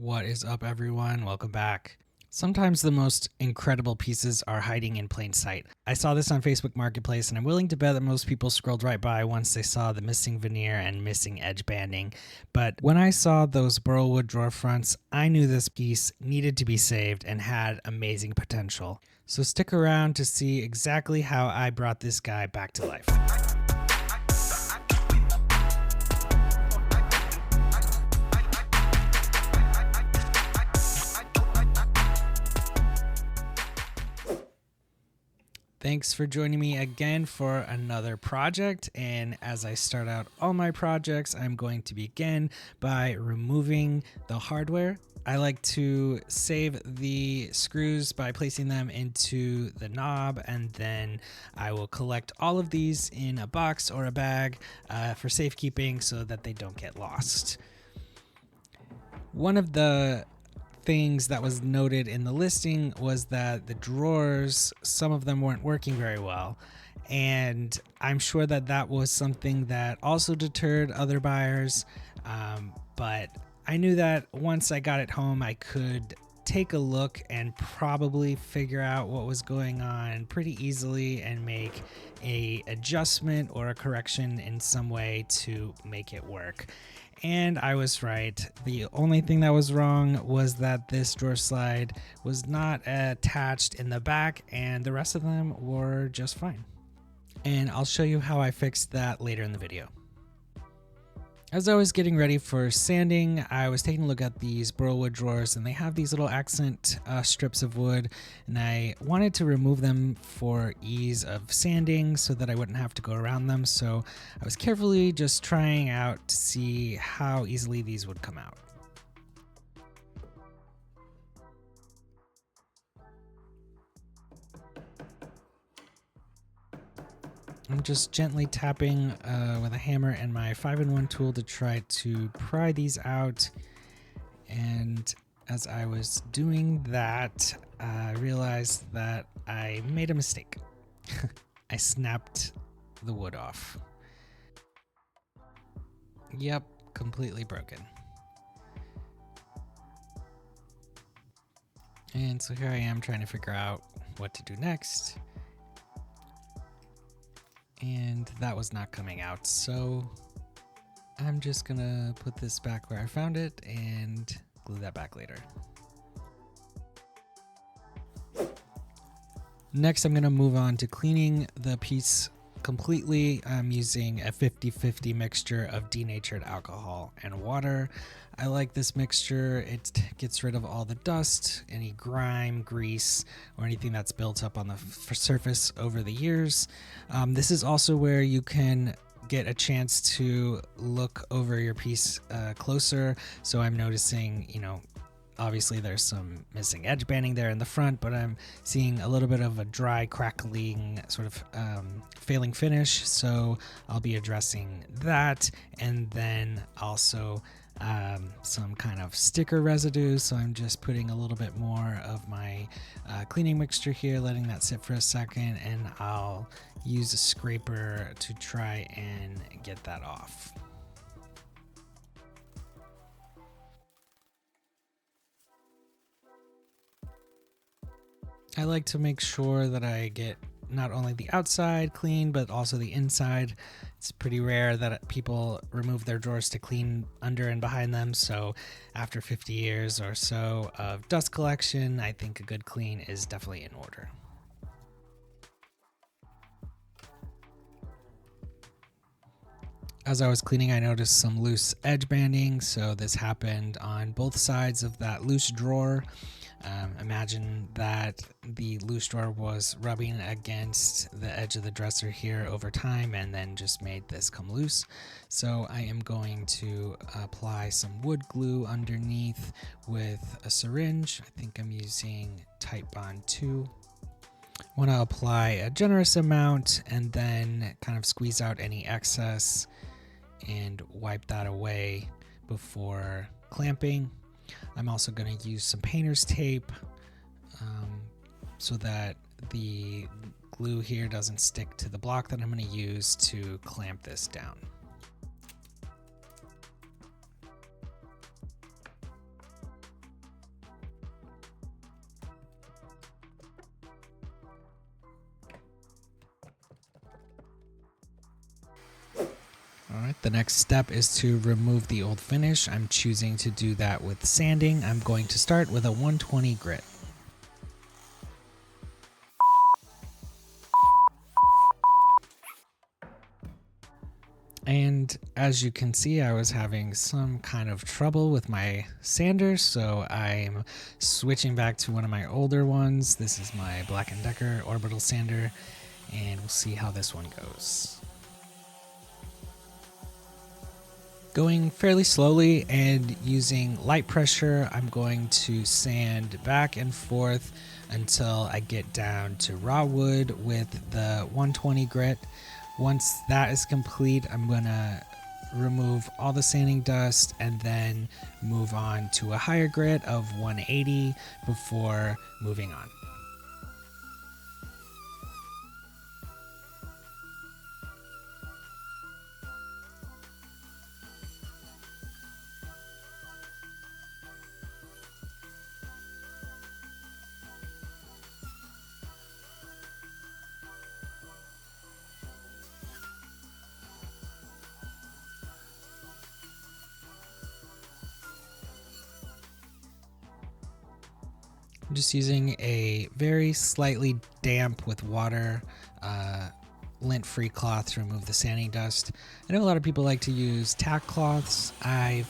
What is up, everyone? Welcome back. Sometimes the most incredible pieces are hiding in plain sight. I saw this on Facebook Marketplace, and I'm willing to bet that most people scrolled right by once they saw the missing veneer and missing edge banding. But when I saw those Burlwood drawer fronts, I knew this piece needed to be saved and had amazing potential. So stick around to see exactly how I brought this guy back to life. Thanks for joining me again for another project, and as I start out all my projects, I'm going to begin by removing the hardware. I like to save the screws by placing them into the knob, and then I will collect all of these in a box or a bag for safekeeping so that they don't get lost. One of the things that was noted in the listing was that the drawers, some of them weren't working very well, and I'm sure that that was something that also deterred other buyers, but I knew that once I got it home I could take a look and probably figure out what was going on pretty easily and make a adjustment or a correction in some way to make it work. And I was right. The only thing that was wrong was that this drawer slide was not attached in the back, and the rest of them were just fine. And I'll show you how I fixed that later in the video. As I was getting ready for sanding, I was taking a look at these Burlwood drawers, and they have these little accent strips of wood, and I wanted to remove them for ease of sanding so that I wouldn't have to go around them. So I was carefully just trying out to see how easily these would come out. I'm just gently tapping with a hammer and my 5-in-1 tool to try to pry these out. And as I was doing that, I realized that I made a mistake. I snapped the wood off. Yep, completely broken. And so here I am trying to figure out what to do next. And that was not coming out, so I'm just gonna put this back where I found it and glue that back later. Next, I'm gonna move on to cleaning the piece completely. I'm using a 50-50 mixture of denatured alcohol and water. I like this mixture. It gets rid of all the dust, any grime, grease, or anything that's built up on the surface over the years. This is also where you can get a chance to look over your piece closer. So I'm noticing, obviously there's some missing edge banding there in the front, but I'm seeing a little bit of a dry, crackling, sort of failing finish. So I'll be addressing that, and then also some kind of sticker residue. So I'm just putting a little bit more of my cleaning mixture here, letting that sit for a second, and I'll use a scraper to try and get that off. I like to make sure that I get not only the outside clean, but also the inside. It's pretty rare that people remove their drawers to clean under and behind them. So after 50 years or so of dust collection, I think a good clean is definitely in order. As I was cleaning, I noticed some loose edge banding. So this happened on both sides of that loose drawer. Imagine that the loose drawer was rubbing against the edge of the dresser here over time and then just made this come loose. So I am going to apply some wood glue underneath with a syringe. I think I'm using Type Bond 2. I want to apply a generous amount and then kind of squeeze out any excess and wipe that away before clamping. I'm also going to use some painter's tape so that the glue here doesn't stick to the block that I'm going to use to clamp this down. The next step is to remove the old finish. I'm choosing to do that with sanding. I'm going to start with a 120 grit. And as you can see, I was having some kind of trouble with my sander, so I'm switching back to one of my older ones. This is my Black & Decker orbital sander, and we'll see how this one goes. Going fairly slowly and using light pressure, I'm going to sand back and forth until I get down to raw wood with the 120 grit. Once that is complete, I'm going to remove all the sanding dust and then move on to a higher grit of 180 before moving on. I'm just using a very slightly damp with water lint-free cloth to remove the sanding dust. I know a lot of people like to use tack cloths. I've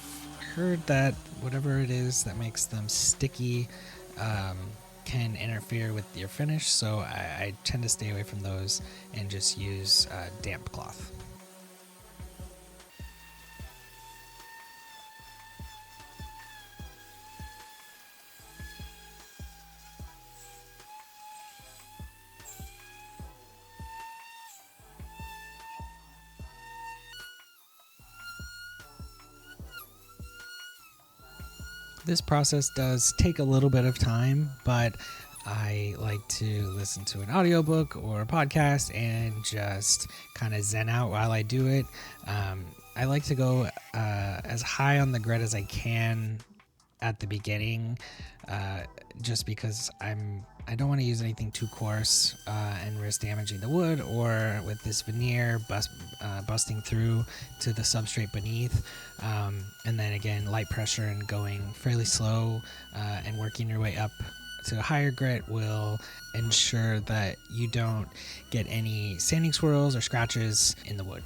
heard that whatever it is that makes them sticky can interfere with your finish, so I tend to stay away from those and just use damp cloth. This process does take a little bit of time, but I like to listen to an audiobook or a podcast and just kind of zen out while I do it. I like to go as high on the grit as I can at the beginning, just because I don't want to use anything too coarse and risk damaging the wood, or with this veneer busting through to the substrate beneath. And then again, light pressure and going fairly slow and working your way up to a higher grit will ensure that you don't get any sanding swirls or scratches in the wood.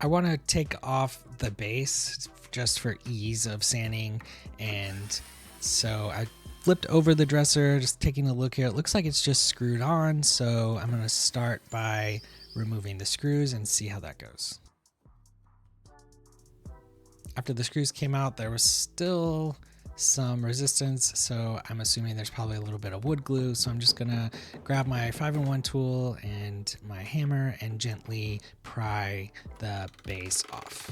I want to take off the base just for ease of sanding, and so I flipped over the dresser, just taking a look here. It looks like it's just screwed on, so I'm going to start by removing the screws and see how that goes. After the screws came out, there was still some resistance, so I'm assuming there's probably a little bit of wood glue, so I'm just gonna grab my 5-in-1 tool and my hammer and gently pry the base off.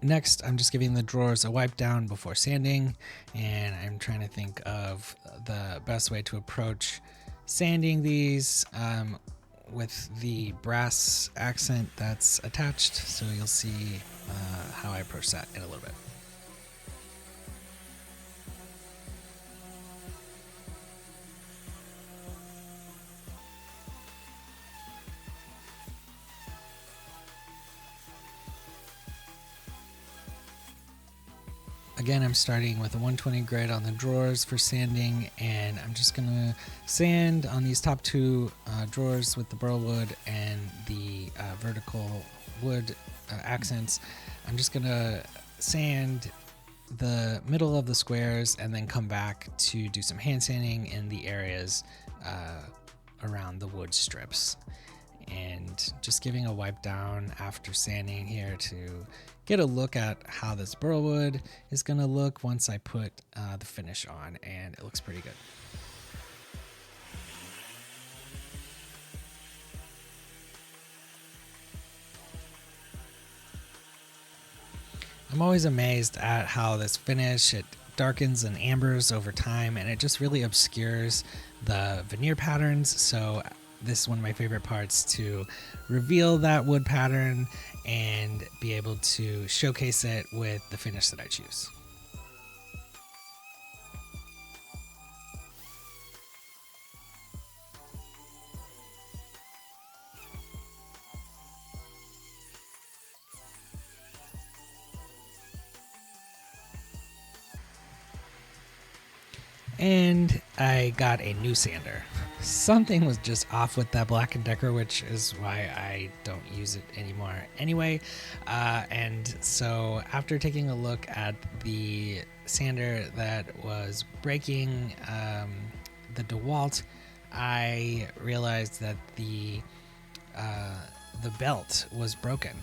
Next, I'm just giving the drawers a wipe down before sanding, and I'm trying to think of the best way to approach sanding these with the brass accent that's attached, so you'll see how I approach that in a little bit. Again, I'm starting with a 120 grit on the drawers for sanding, and I'm just going to sand on these top two drawers with the Burlwood and the vertical wood accents. I'm just going to sand the middle of the squares and then come back to do some hand sanding in the areas around the wood strips. And just giving a wipe down after sanding here to get a look at how this Burlwood is going to look once I put the finish on, and it looks pretty good. I'm always amazed at how this finish, it darkens and ambers over time, and it just really obscures the veneer patterns. So this is one of my favorite parts, to reveal that wood pattern and be able to showcase it with the finish that I choose. And I got a new sander. Something was just off with that Black & Decker, which is why I don't use it anymore anyway. And so after taking a look at the sander that was breaking the DeWalt, I realized that the belt was broken.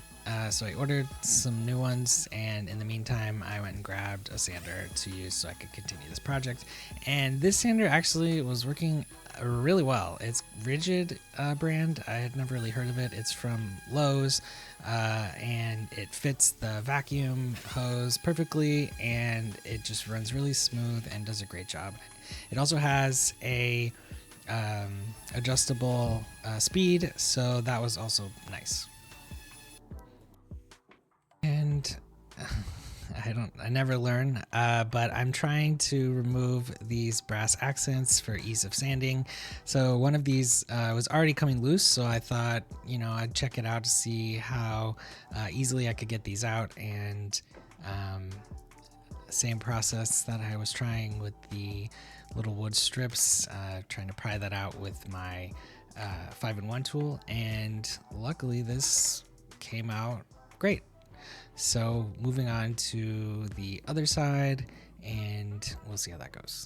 So I ordered some new ones, and in the meantime I went and grabbed a sander to use so I could continue this project. And this sander actually was working really well. It's Rigid brand. I had never really heard of it. It's from Lowe's, and it fits the vacuum hose perfectly, and it just runs really smooth and does a great job. It also has a adjustable speed, so that was also nice. And I never learn, but I'm trying to remove these brass accents for ease of sanding. So one of these was already coming loose, so I thought, I'd check it out to see how easily I could get these out. And same process that I was trying with the little wood strips, trying to pry that out with my 5-in-1 tool, and luckily this came out great. So moving on to the other side, and we'll see how that goes.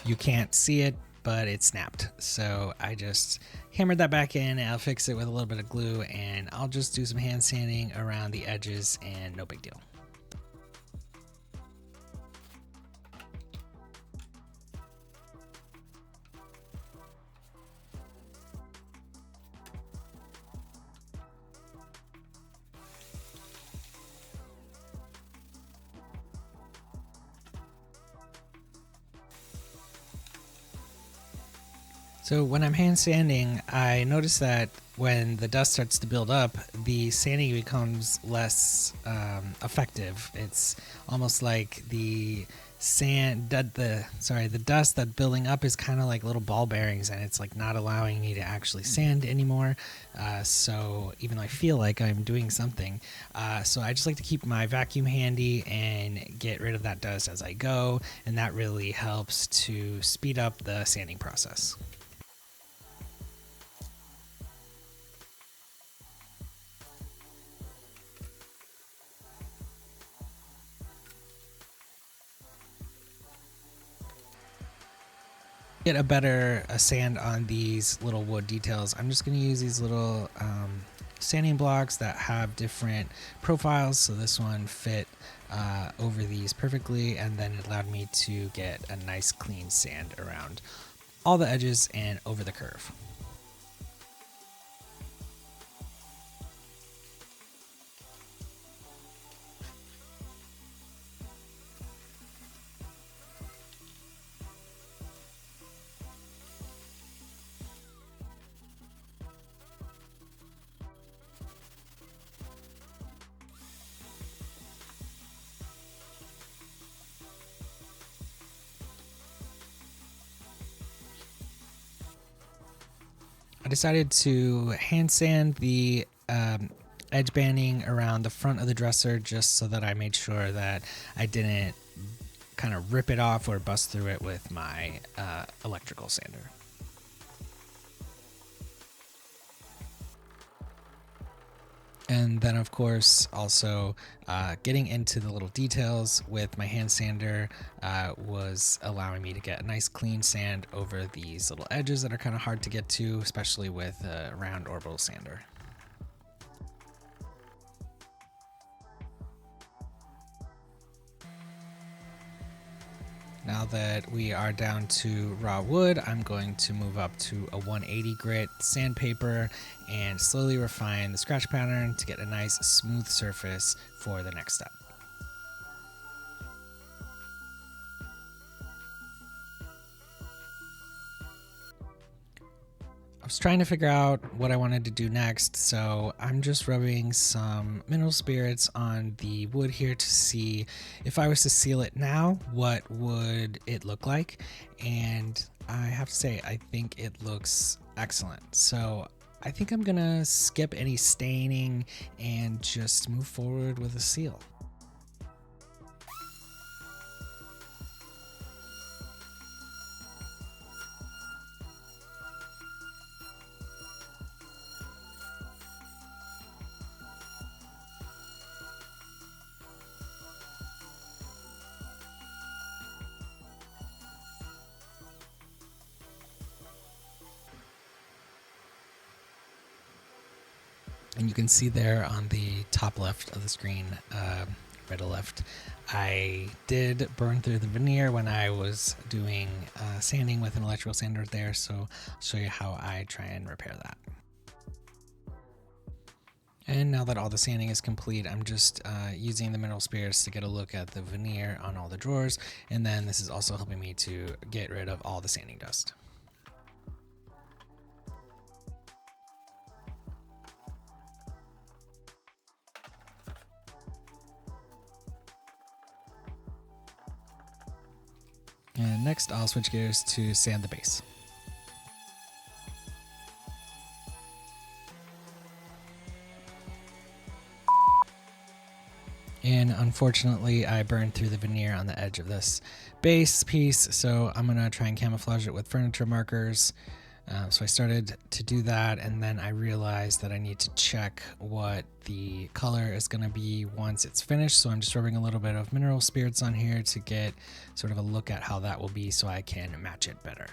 You can't see it, but it snapped. So I just hammered that back in, and I'll fix it with a little bit of glue, and I'll just do some hand sanding around the edges, and no big deal. So when I'm hand sanding, I notice that when the dust starts to build up, the sanding becomes less effective. It's almost like the dust that's building up is kind of like little ball bearings, and it's like not allowing me to actually sand anymore. So even though I feel like I'm doing something, so I just like to keep my vacuum handy and get rid of that dust as I go, and that really helps to speed up the sanding process. Get a better sand on these little wood details, I'm just going to use these little sanding blocks that have different profiles. So this one fit over these perfectly, and then it allowed me to get a nice clean sand around all the edges and over the curve. I decided to hand sand the edge banding around the front of the dresser, just so that I made sure that I didn't kind of rip it off or bust through it with my electrical sander. And then, of course, also getting into the little details with my hand sander was allowing me to get a nice clean sand over these little edges that are kind of hard to get to, especially with a round orbital sander. Now that we are down to raw wood, I'm going to move up to a 180 grit sandpaper and slowly refine the scratch pattern to get a nice smooth surface for the next step. I was trying to figure out what I wanted to do next, so I'm just rubbing some mineral spirits on the wood here to see if I was to seal it now, what would it look like? And I have to say, I think it looks excellent. So I think I'm gonna skip any staining and just move forward with a seal. And you can see there on the top left of the screen, middle left, I did burn through the veneer when I was doing sanding with an electrical sander there, so I'll show you how I try and repair that. And now that all the sanding is complete, I'm just using the mineral spirits to get a look at the veneer on all the drawers, and then this is also helping me to get rid of all the sanding dust. And next I'll switch gears to sand the base. And unfortunately I burned through the veneer on the edge of this base piece, so I'm gonna try and camouflage it with furniture markers. So I started to do that, and then I realized that I need to check what the color is going to be once it's finished. So I'm just rubbing a little bit of mineral spirits on here to get sort of a look at how that will be so I can match it better.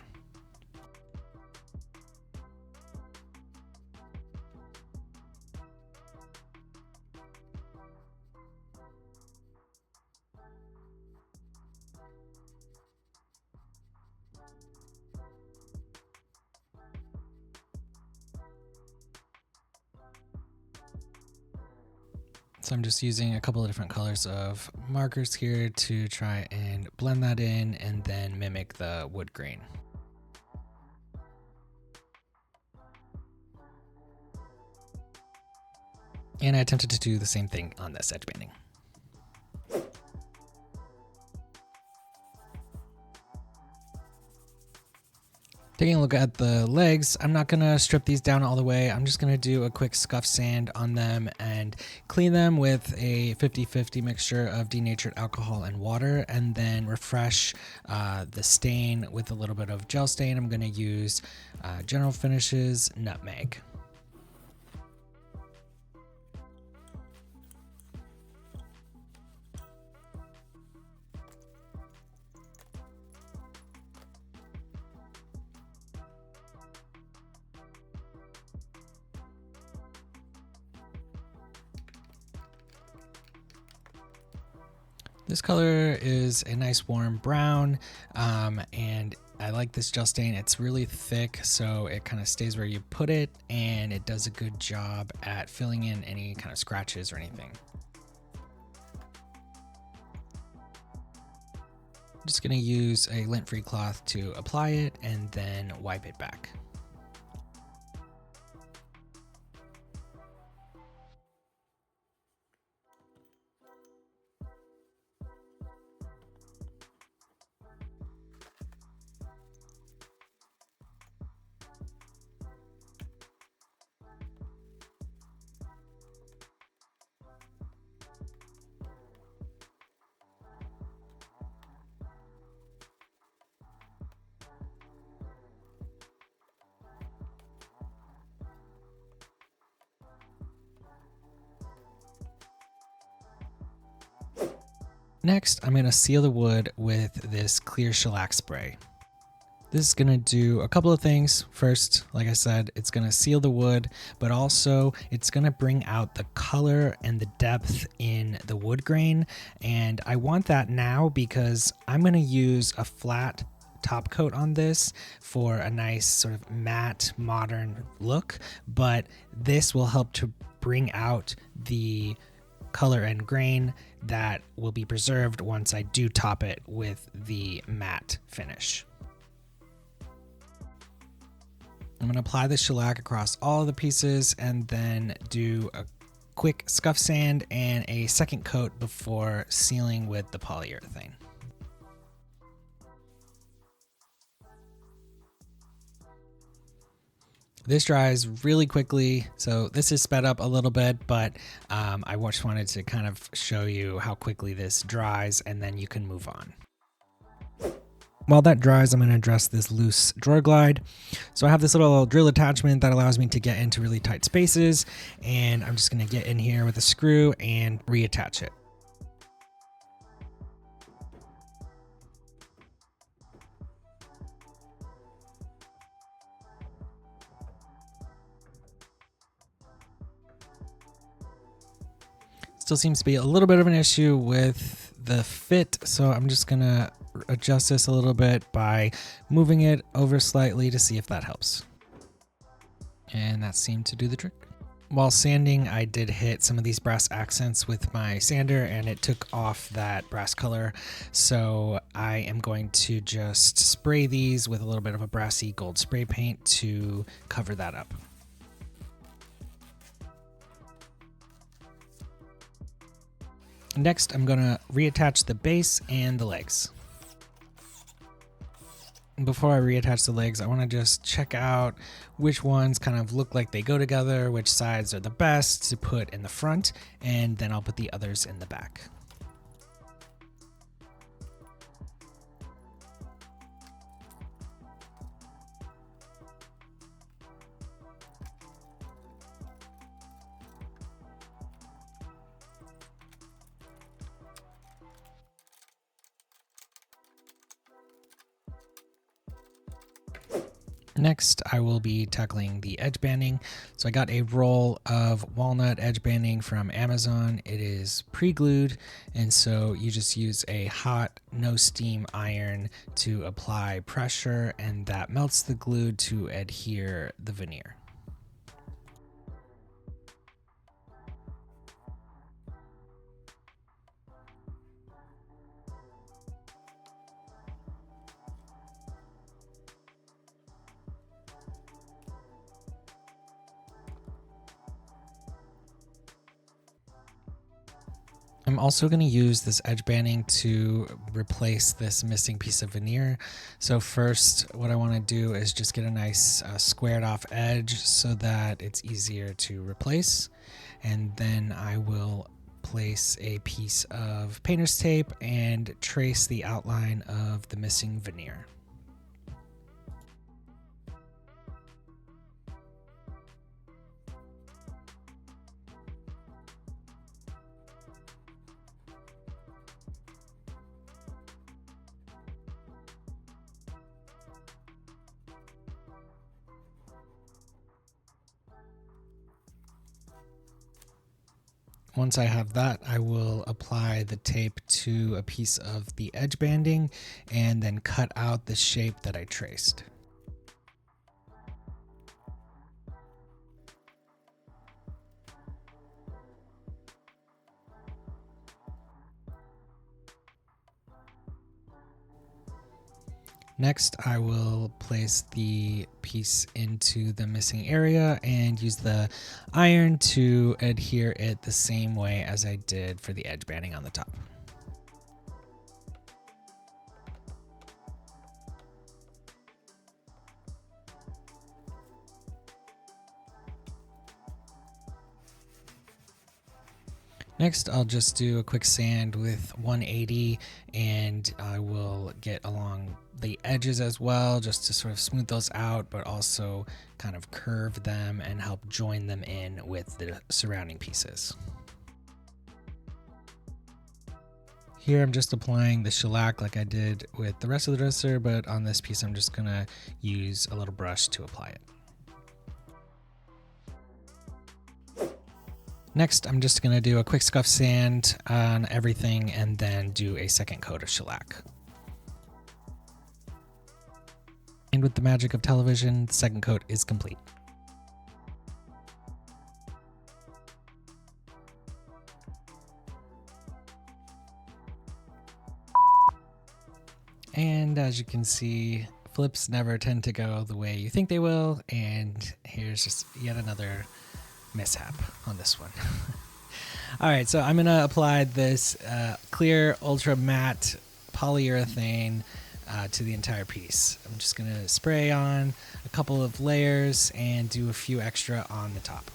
So I'm just using a couple of different colors of markers here to try and blend that in and then mimic the wood grain. And I attempted to do the same thing on this edge banding. Taking a look at the legs, I'm not going to strip these down all the way. I'm just going to do a quick scuff sand on them and clean them with a 50-50 mixture of denatured alcohol and water, and then refresh the stain with a little bit of gel stain. I'm going to use General Finishes Nutmeg. This color is a nice warm brown, and I like this gel stain. It's really thick, so it kind of stays where you put it, and it does a good job at filling in any kind of scratches or anything. I'm just going to use a lint-free cloth to apply it and then wipe it back. Next, I'm going to seal the wood with this clear shellac spray. This is going to do a couple of things. First, like I said, it's going to seal the wood, but also it's going to bring out the color and the depth in the wood grain. And I want that now because I'm going to use a flat top coat on this for a nice sort of matte modern look, but this will help to bring out the color and grain that will be preserved once I do top it with the matte finish. I'm going to apply the shellac across all of the pieces and then do a quick scuff sand and a second coat before sealing with the polyurethane. This dries really quickly, so this is sped up a little bit, but I just wanted to kind of show you how quickly this dries, and then you can move on. While that dries, I'm going to address this loose drawer glide. So I have this little drill attachment that allows me to get into really tight spaces, and I'm just going to get in here with a screw and reattach it. Still seems to be a little bit of an issue with the fit, so I'm just going to adjust this a little bit by moving it over slightly to see if that helps. And that seemed to do the trick. While sanding, I did hit some of these brass accents with my sander and it took off that brass color. So I am going to just spray these with a little bit of a brassy gold spray paint to cover that up. Next, I'm going to reattach the base and the legs. Before I reattach the legs, I want to just check out which ones kind of look like they go together, which sides are the best to put in the front, and then I'll put the others in the back. Next, I will be tackling the edge banding. So I got a roll of walnut edge banding from Amazon. It is pre-glued, and so you just use a hot, no steam iron to apply pressure, and that melts the glue to adhere the veneer. I'm also going to use this edge banding to replace this missing piece of veneer. So first, what I want to do is just get a nice squared off edge so that it's easier to replace. And then I will place a piece of painter's tape and trace the outline of the missing veneer. Once I have that, I will apply the tape to a piece of the edge banding and then cut out the shape that I traced. Next, I will place the piece into the missing area and use the iron to adhere it the same way as I did for the edge banding on the top. Next, I'll just do a quick sand with 180, and I will get along the edges as well, just to sort of smooth those out, but also kind of curve them and help join them in with the surrounding pieces. Here I'm just applying the shellac like I did with the rest of the dresser, but on this piece I'm just gonna use a little brush to apply it. Next, I'm just going to do a quick scuff sand on everything and then do a second coat of shellac. And with the magic of television, the second coat is complete. And as you can see, clips never tend to go the way you think they will, and here's just yet another mishap on this one. All right, so I'm gonna apply this clear ultra matte polyurethane to the entire piece. I'm just gonna spray on a couple of layers and do a few extra on the top.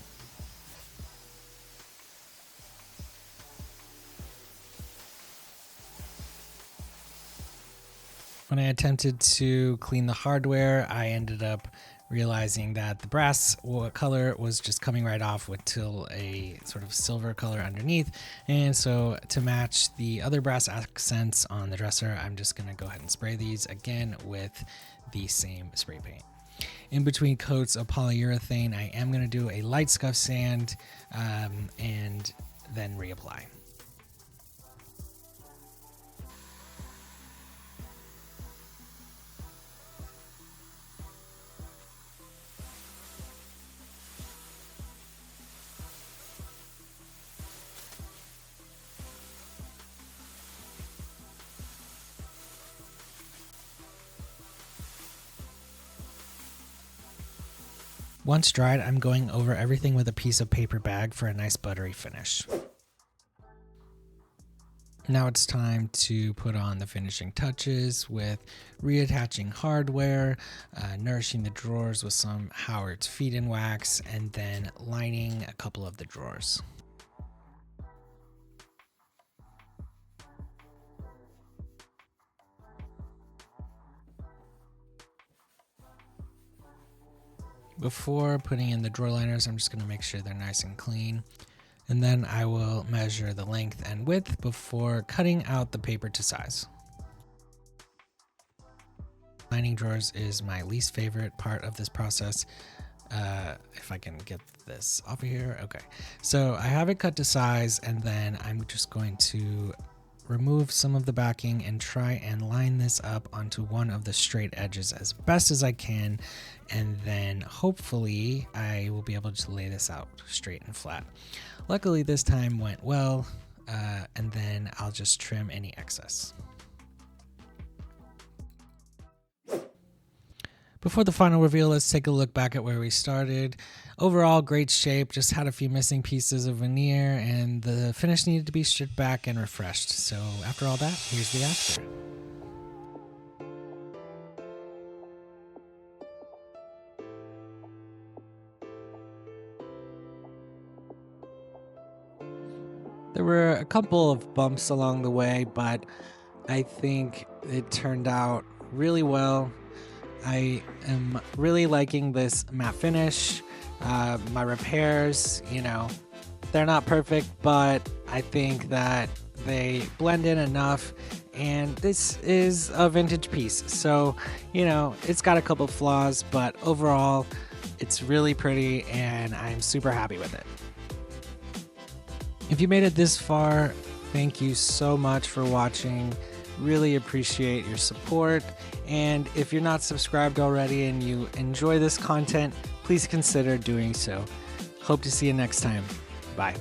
When I attempted to clean the hardware, I ended up realizing that the brass color was just coming right off with till a sort of silver color underneath. And so to match the other brass accents on the dresser, I'm just gonna go ahead and spray these again with the same spray paint. In between coats of polyurethane, I am gonna do a light scuff sand and then reapply. Once dried, I'm going over everything with a piece of paper bag for a nice buttery finish. Now it's time to put on the finishing touches with reattaching hardware, nourishing the drawers with some Howard's feed-in wax, and then lining a couple of the drawers. Before putting in the drawer liners, I'm just going to make sure they're nice and clean. And then I will measure the length and width before cutting out the paper to size. Lining drawers is my least favorite part of this process. If I can get this off of here. Okay. So I have it cut to size, and then I'm just going to remove some of the backing and try and line this up onto one of the straight edges as best as I can, and then hopefully I will be able to lay this out straight and flat. Luckily this time went well, and then I'll just trim any excess. Before the final reveal, let's take a look back at where we started. Overall, great shape, just had a few missing pieces of veneer, and the finish needed to be stripped back and refreshed. So after all that, here's the after. There were a couple of bumps along the way, but I think it turned out really well. I am really liking this matte finish. My repairs, they're not perfect, but I think that they blend in enough, and this is a vintage piece. So, it's got a couple flaws, but overall, it's really pretty, and I'm super happy with it. If you made it this far, thank you so much for watching. Really appreciate your support. And if you're not subscribed already and you enjoy this content, please consider doing so. Hope to see you next time. Bye.